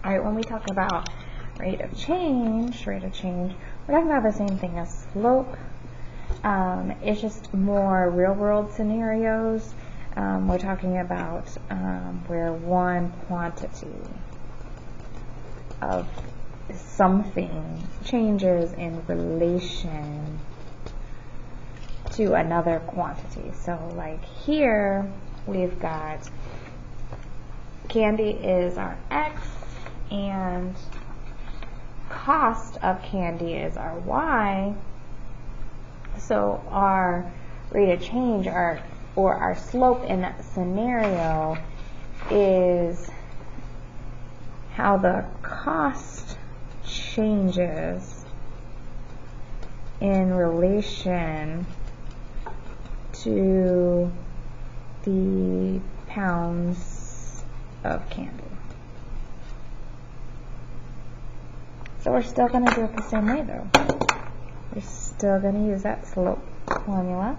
All right, when we talk about rate of change, we're talking about the same thing as slope. It's just more real-world scenarios. We're talking about where one quantity of something changes in relation to another quantity. So like here we've got candy is our X and cost of candy is our Y. So our rate of change or our slope in that scenario is how the cost changes in relation to the pounds of candy. So we're still going to do it the same way though. We're still going to use that slope formula.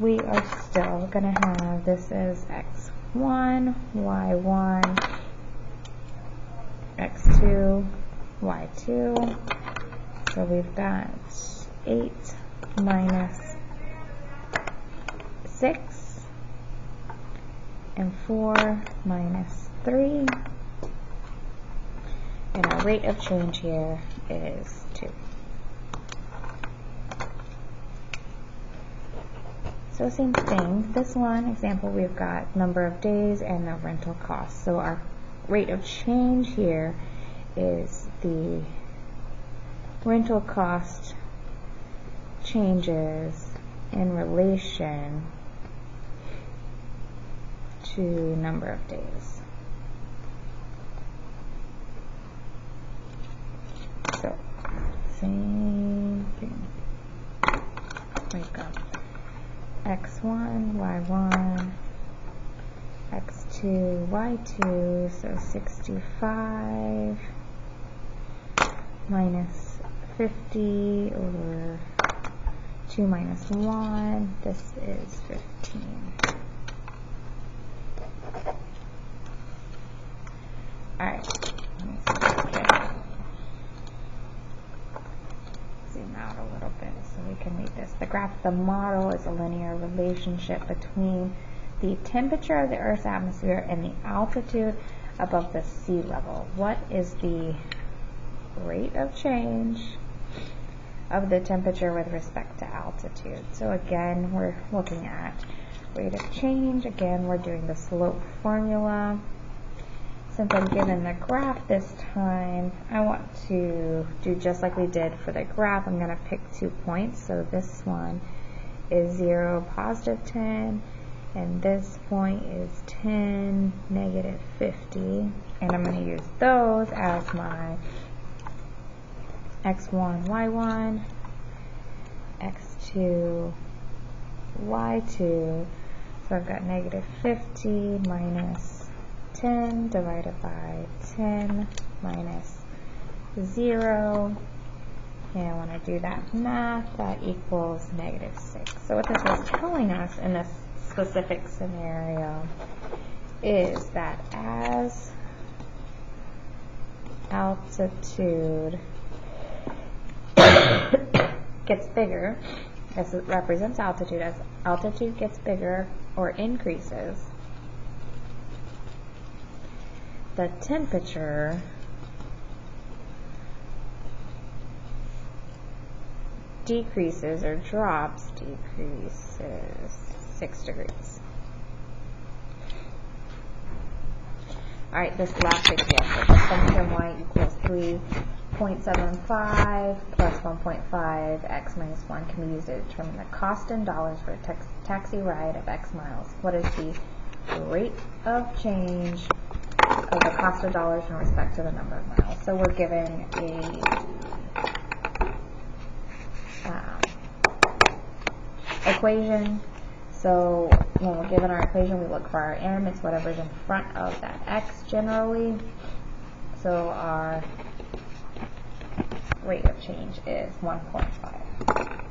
We are still going to have this as x1, y1, x2, y2. So we've got 8 minus 6 and 4 minus 3. And our rate of change here is 2. So same thing, this one example we've got number of days and the rental cost. So our rate of change here is the rental cost changes in relation to number of days. So same thing. We've got x1, y1, x2, y2, so 65 minus 50 over 2 minus 1, this is 15. Alright, zoom out a little bit so we can read this. The graph of the model is a linear relationship between the temperature of the Earth's atmosphere and the altitude above the sea level. What is the rate of change of the temperature with respect to altitude? So again, we're looking at rate of change. Again, we're doing the slope formula. Since I'm given the graph this time, I want to do just like we did for the graph. I'm going to pick 2 points. So this one is 0, positive 10, and this point is 10, negative 50. And I'm going to use those as my x1, y1, x2, y2. So I've got negative 50 minus 10 divided by 10 minus 0. And when I do that math, that equals negative 6. So what this is telling us in this specific scenario is that as altitude gets bigger, this represents altitude, as altitude gets bigger or increases, the temperature decreases 6 degrees. Alright, this last example, the function y equals 3.75 plus 1.5 x minus 1 can be used to determine the cost in dollars for a taxi ride of x miles. What is the rate of change of the cost of dollars in respect to the number of miles? So we're given a equation. So when we're given our equation, we look for our m. It's whatever's in front of that x generally. So our rate of change is 1.5.